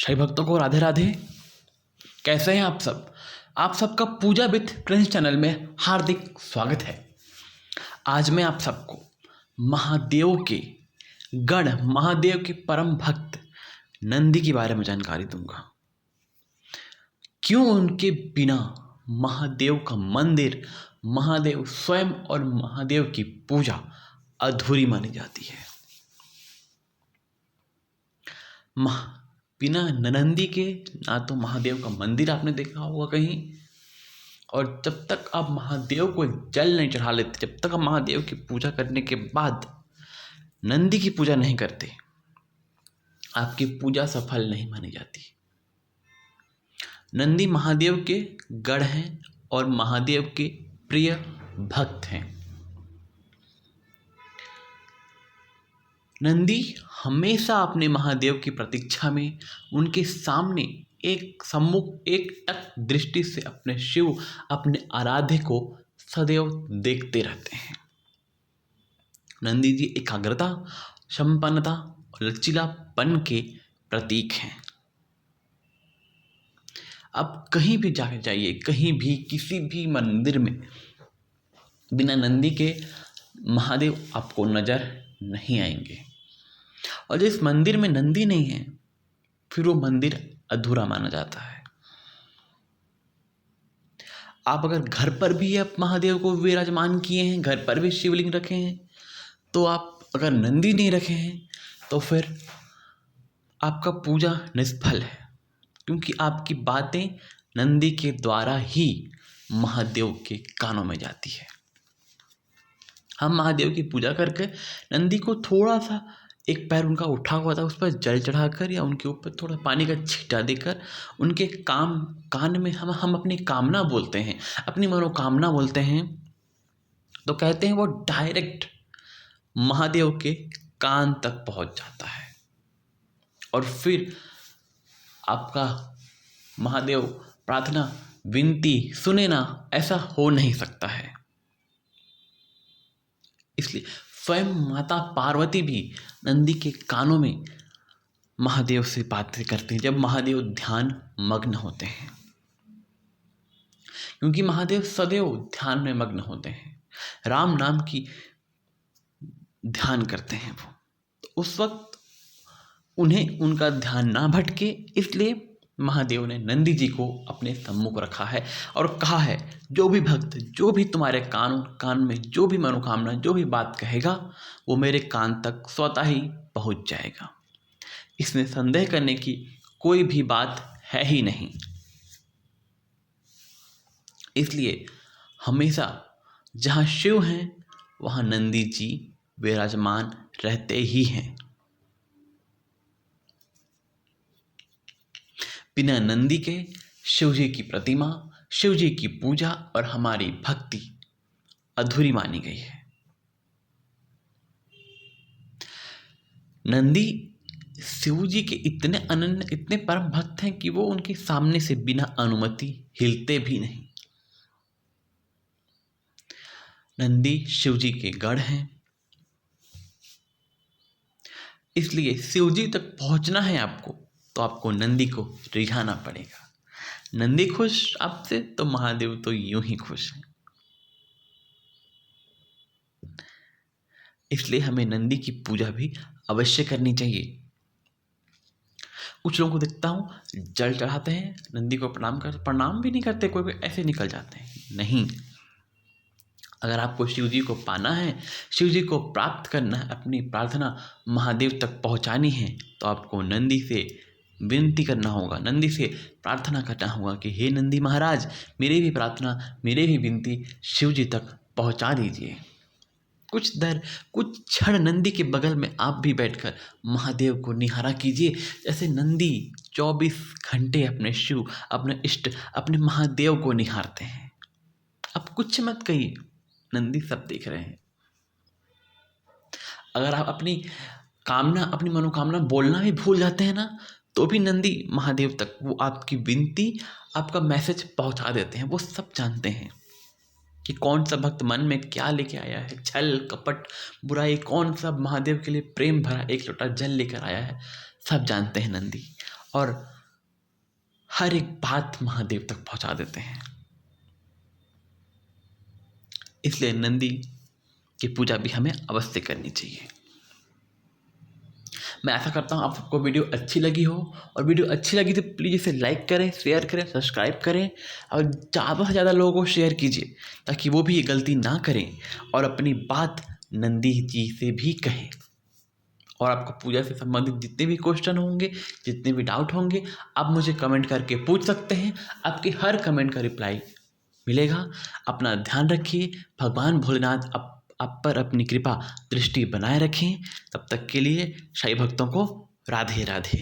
सभी भक्तों को राधे राधे। कैसे हैं आप सब? आप सबका पूजा विथ प्रिंस चैनल में हार्दिक स्वागत है। आज मैं आप सबको महादेव के गढ़, महादेव के परम भक्त नंदी के बारे में जानकारी दूंगा। क्यों उनके बिना महादेव का मंदिर, महादेव स्वयं और महादेव की पूजा अधूरी मानी जाती है। बिना नंदी के ना तो महादेव का मंदिर आपने देखा होगा कहीं, और जब तक आप महादेव को जल नहीं चढ़ा लेते, जब तक आप महादेव की पूजा करने के बाद नंदी की पूजा नहीं करते, आपकी पूजा सफल नहीं मानी जाती। नंदी महादेव के गढ़ हैं और महादेव के प्रिय भक्त हैं। नंदी हमेशा अपने महादेव की प्रतीक्षा में उनके सामने एक सम्मुख एकटक दृष्टि से अपने शिव, अपने आराध्य को सदैव देखते रहते हैं। नंदी जी एकाग्रता, संपन्नता और लचीलापन के प्रतीक हैं। आप कहीं भी जाइए, कहीं भी किसी भी मंदिर में बिना नंदी के महादेव आपको नजर नहीं आएंगे। और जिस मंदिर में नंदी नहीं है, फिर वो मंदिर अधूरा माना जाता है। आप अगर घर पर भी आप महादेव को विराजमान किए हैं, घर पर भी शिवलिंग रखे हैं, तो आप अगर नंदी नहीं रखे हैं तो फिर आपका पूजा निष्फल है, क्योंकि आपकी बातें नंदी के द्वारा ही महादेव के कानों में जाती है। हम महादेव की पूजा करके नंदी को थोड़ा सा, एक पैर उनका उठा हुआ था, उस पर जल चढ़ाकर या उनके ऊपर थोड़ा पानी का छींटा देकर उनके कान में हम अपनी कामना बोलते हैं, अपनी मनोकामना बोलते हैं, तो कहते हैं वो डायरेक्ट महादेव के कान तक पहुंच जाता है। और फिर आपका महादेव प्रार्थना, विनती सुने ना, ऐसा हो नहीं सकता है। इसलिए स्वयं माता पार्वती भी नंदी के कानों में महादेव से बातें करते हैं जब महादेव ध्यान मग्न होते हैं, क्योंकि महादेव सदैव ध्यान में मग्न होते हैं, राम नाम की ध्यान करते हैं वो। तो उस वक्त उन्हें उनका ध्यान ना भटके, इसलिए महादेव ने नंदी जी को अपने सम्मुख रखा है और कहा है, जो भी भक्त, जो भी तुम्हारे कान में जो भी मनोकामना, जो भी बात कहेगा, वो मेरे कान तक स्वतः ही पहुंच जाएगा। इसमें संदेह करने की कोई भी बात है ही नहीं। इसलिए हमेशा जहाँ शिव हैं वहाँ नंदी जी विराजमान रहते ही हैं। बिना नंदी के शिव जी की प्रतिमा, शिव जी की पूजा और हमारी भक्ति अधूरी मानी गई है। नंदी शिव जी के इतने अनन्य, इतने परम भक्त हैं कि वो उनके सामने से बिना अनुमति हिलते भी नहीं। नंदी शिव जी के गढ़ हैं, इसलिए शिव जी तक पहुंचना है आपको, तो आपको नंदी को रिझाना पड़ेगा। नंदी खुश आपसे तो महादेव तो यूं ही खुश हैं। इसलिए हमें नंदी की पूजा भी अवश्य करनी चाहिए। कुछ लोगों को देखता हूं जल चढ़ाते हैं, नंदी को प्रणाम भी नहीं करते, कोई कोई ऐसे निकल जाते हैं। नहीं, अगर आपको शिव जी को पाना है, शिव जी को प्राप्त करना है, अपनी प्रार्थना महादेव तक पहुंचानी है, तो आपको नंदी से विनती करना होगा, नंदी से प्रार्थना करना होगा कि हे नंदी महाराज, मेरी भी प्रार्थना, मेरी भी विनती शिव जी तक पहुंचा दीजिए। कुछ क्षण नंदी के बगल में आप भी बैठकर महादेव को निहारा कीजिए, जैसे नंदी 24 घंटे अपने शिव, अपने इष्ट, अपने महादेव को निहारते हैं। अब कुछ मत कहिए, नंदी सब देख रहे हैं। अगर आप अपनी कामना, अपनी मनोकामना बोलना भी भूल जाते हैं ना, तो भी नंदी महादेव तक वो आपकी विनती, आपका मैसेज पहुंचा देते हैं। वो सब जानते हैं कि कौन सा भक्त मन में क्या लेके आया है, छल कपट बुराई, कौन सा महादेव के लिए प्रेम भरा एक लोटा जल लेकर आया है, सब जानते हैं नंदी। और हर एक बात महादेव तक पहुंचा देते हैं। इसलिए नंदी की पूजा भी हमें अवश्य करनी चाहिए। मैं आशा करता हूँ आपको वीडियो अच्छी लगी हो, और वीडियो अच्छी लगी तो प्लीज़ इसे लाइक करें, शेयर करें, सब्सक्राइब करें और ज़्यादा से ज़्यादा लोगों को शेयर कीजिए ताकि वो भी ये गलती ना करें और अपनी बात नंदी जी से भी कहें। और आपको पूजा से संबंधित जितने भी क्वेश्चन होंगे, जितने भी डाउट होंगे, आप मुझे कमेंट करके पूछ सकते हैं। आपके हर कमेंट का रिप्लाई मिलेगा। अपना ध्यान रखिए। भगवान भोलेनाथ आप पर अपनी कृपा दृष्टि बनाए रखें। तब तक के लिए साईं भक्तों को राधे राधे।